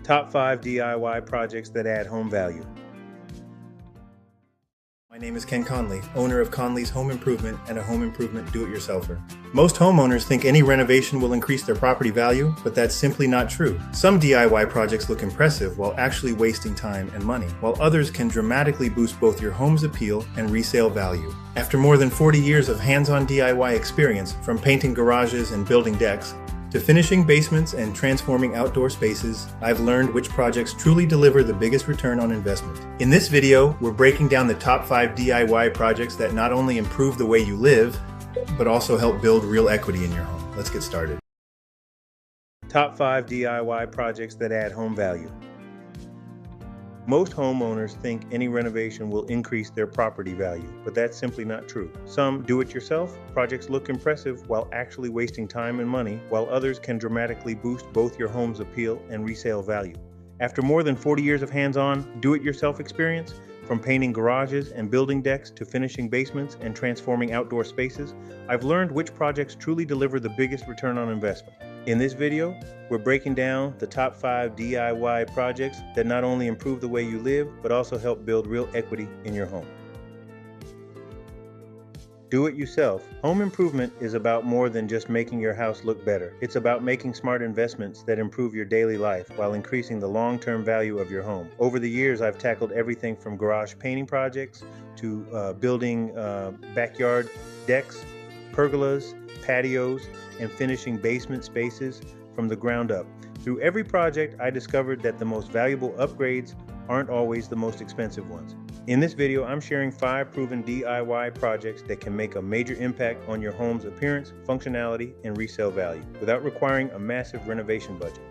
Top 5 DIY projects that add home value. My name is Ken Conley, owner of Conley's Home Improvement and a home improvement do-it-yourselfer. Most homeowners think any renovation will increase their property value, but that's simply not true. Some DIY projects look impressive while actually wasting time and money, while others can dramatically boost both your home's appeal and resale value. After more than 40 years of hands-on DIY experience, from painting garages and building decks, to finishing basements and transforming outdoor spaces, I've learned which projects truly deliver the biggest return on investment. In this video, we're breaking down the top 5 DIY projects that not only improve the way you live, but also help build real equity in your home. Let's get started. Top 5 DIY projects that add home value. Most homeowners think any renovation will increase their property value, but that's simply not true. Some do-it-yourself projects look impressive while actually wasting time and money, while others can dramatically boost both your home's appeal and resale value. After more than 40 years of hands-on do-it-yourself experience, from painting garages and building decks to finishing basements and transforming outdoor spaces, I've learned which projects truly deliver the biggest return on investment. In this video, we're breaking down the top 5 DIY projects that not only improve the way you live, but also help build real equity in your home. Do it yourself. Home improvement is about more than just making your house look better. It's about making smart investments that improve your daily life while increasing the long-term value of your home. Over the years, I've tackled everything from garage painting projects to building backyard decks, pergolas, patios, and finishing basement spaces from the ground up. Through every project, I discovered that the most valuable upgrades aren't always the most expensive ones. In this video, I'm sharing 5 proven DIY projects that can make a major impact on your home's appearance, functionality, and resale value without requiring a massive renovation budget.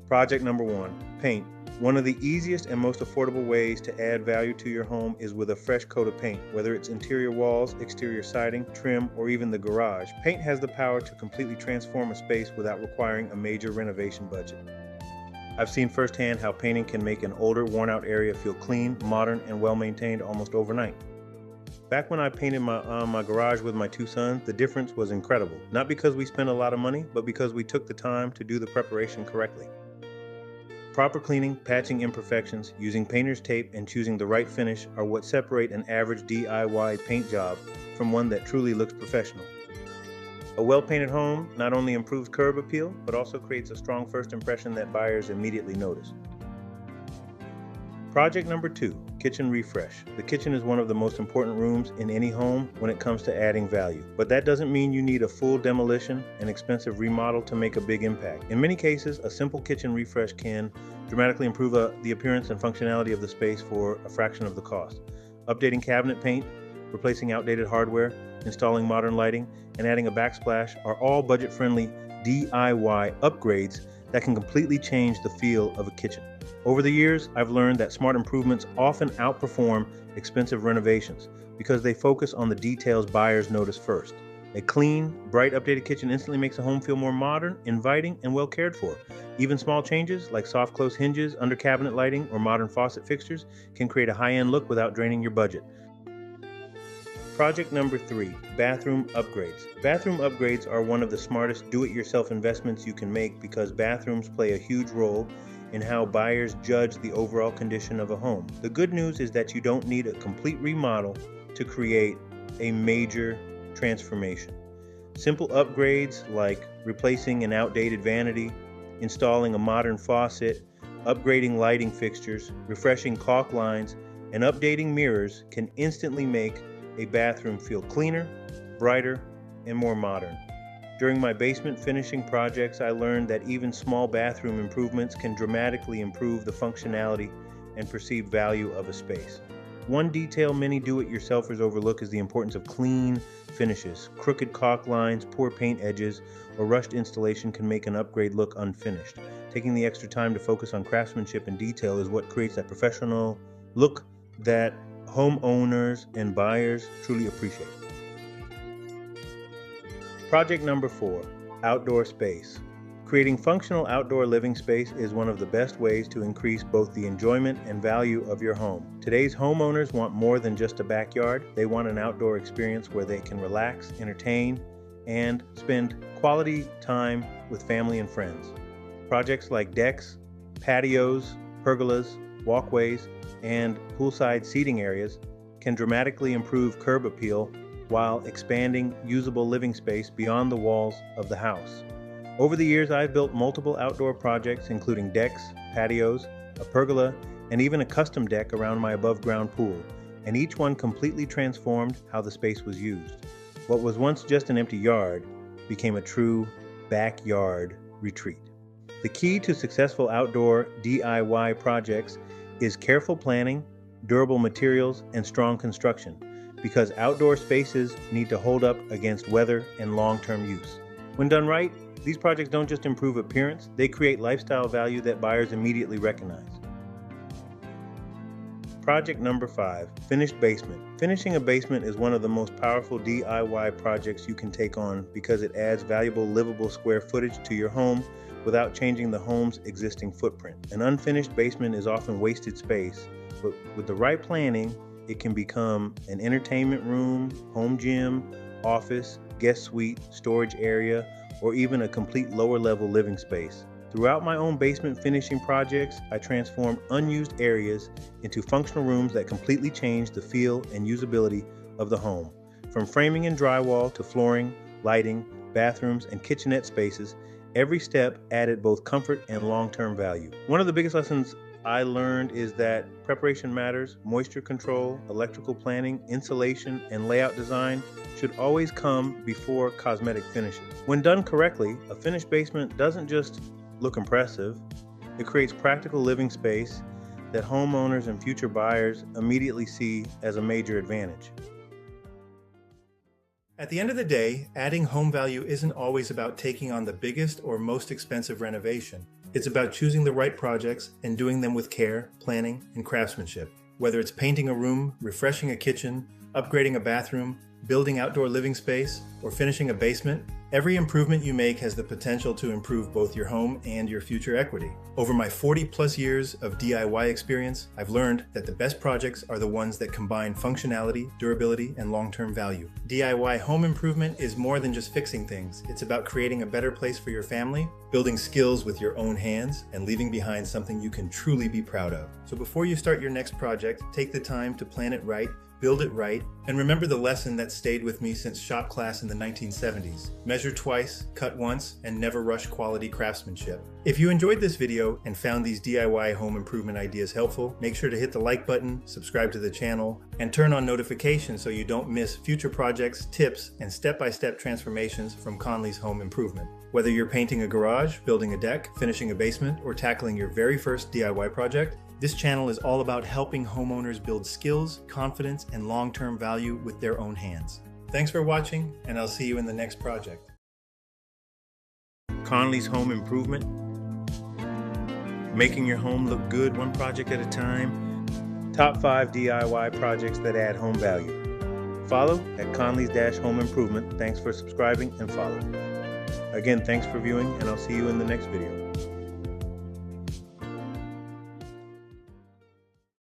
Project number 1, paint. One of the easiest and most affordable ways to add value to your home is with a fresh coat of paint. Whether it's interior walls, exterior siding, trim, or even the garage, paint has the power to completely transform a space without requiring a major renovation budget. I've seen firsthand how painting can make an older, worn-out area feel clean, modern, and well-maintained almost overnight. Back when I painted my garage with my 2 sons, the difference was incredible. Not because we spent a lot of money, but because we took the time to do the preparation correctly. Proper cleaning, patching imperfections, using painter's tape, and choosing the right finish are what separate an average DIY paint job from one that truly looks professional. A well-painted home not only improves curb appeal, but also creates a strong first impression that buyers immediately notice. Project number 2, kitchen refresh. The kitchen is one of the most important rooms in any home when it comes to adding value. But that doesn't mean you need a full demolition and expensive remodel to make a big impact. In many cases, a simple kitchen refresh can dramatically improve the appearance and functionality of the space for a fraction of the cost. Updating cabinet paint, replacing outdated hardware, installing modern lighting, and adding a backsplash are all budget-friendly DIY upgrades that can completely change the feel of a kitchen. Over the years, I've learned that smart improvements often outperform expensive renovations because they focus on the details buyers notice first. A clean, bright, updated kitchen instantly makes a home feel more modern, inviting, and well cared for. Even small changes like soft close hinges, under cabinet lighting, or modern faucet fixtures can create a high-end look without draining your budget. Project number 3, bathroom upgrades. Bathroom upgrades are one of the smartest do-it-yourself investments you can make because bathrooms play a huge role in how buyers judge the overall condition of a home. The good news is that you don't need a complete remodel to create a major transformation. Simple upgrades like replacing an outdated vanity, installing a modern faucet, upgrading lighting fixtures, refreshing caulk lines, and updating mirrors can instantly make a bathroom feel cleaner, brighter, and more modern. During my basement finishing projects, I learned that even small bathroom improvements can dramatically improve the functionality and perceived value of a space. One detail many do-it-yourselfers overlook is the importance of clean finishes. Crooked caulk lines, poor paint edges, or rushed installation can make an upgrade look unfinished. Taking the extra time to focus on craftsmanship and detail is what creates that professional look that homeowners and buyers truly appreciate. Project number 4, outdoor space. Creating functional outdoor living space is one of the best ways to increase both the enjoyment and value of your home. Today's homeowners want more than just a backyard. They want an outdoor experience where they can relax, entertain, and spend quality time with family and friends. Projects like decks, patios, pergolas, walkways, and poolside seating areas can dramatically improve curb appeal while expanding usable living space beyond the walls of the house. Over the years, I've built multiple outdoor projects including decks, patios, a pergola, and even a custom deck around my above-ground pool, and each one completely transformed how the space was used. What was once just an empty yard became a true backyard retreat. The key to successful outdoor DIY projects is careful planning, durable materials, and strong construction, because outdoor spaces need to hold up against weather and long-term use. When done right, these projects don't just improve appearance, they create lifestyle value that buyers immediately recognize. Project number 5, finished basement. Finishing a basement is one of the most powerful DIY projects you can take on because it adds valuable livable square footage to your home without changing the home's existing footprint. An unfinished basement is often wasted space, but with the right planning, it can become an entertainment room, home gym, office, guest suite, storage area, or even a complete lower level living space. Throughout my own basement finishing projects, I transformed unused areas into functional rooms that completely changed the feel and usability of the home. From framing and drywall to flooring, lighting, bathrooms, and kitchenette spaces, every step added both comfort and long-term value. One of the biggest lessons I learned is that preparation matters. Moisture control, electrical planning, insulation, and layout design should always come before cosmetic finishes. When done correctly, a finished basement doesn't just look impressive, it creates practical living space that homeowners and future buyers immediately see as a major advantage. At the end of the day, adding home value isn't always about taking on the biggest or most expensive renovation. It's about choosing the right projects and doing them with care, planning, and craftsmanship. Whether it's painting a room, refreshing a kitchen, upgrading a bathroom, building outdoor living space, or finishing a basement, every improvement you make has the potential to improve both your home and your future equity. Over my 40+ years of DIY experience, I've learned that the best projects are the ones that combine functionality, durability, and long-term value. DIY home improvement is more than just fixing things. It's about creating a better place for your family, building skills with your own hands, and leaving behind something you can truly be proud of. So before you start your next project, take the time to plan it right, build it right, and remember the lesson that stayed with me since shop class in the 1970s. Measure twice, cut once, and never rush quality craftsmanship. If you enjoyed this video and found these DIY home improvement ideas helpful, make sure to hit the like button, subscribe to the channel, and turn on notifications so you don't miss future projects, tips, and step-by-step transformations from Conley's Home Improvement. Whether you're painting a garage, building a deck, finishing a basement, or tackling your very first DIY project, this channel is all about helping homeowners build skills, confidence, and long-term value with their own hands. Thanks for watching, and I'll see you in the next project. Conley's Home Improvement. Making your home look good one project at a time. Top 5 DIY projects that add home value. Follow at Conley's Home Improvement. Thanks for subscribing and following. Again, thanks for viewing, and I'll see you in the next video.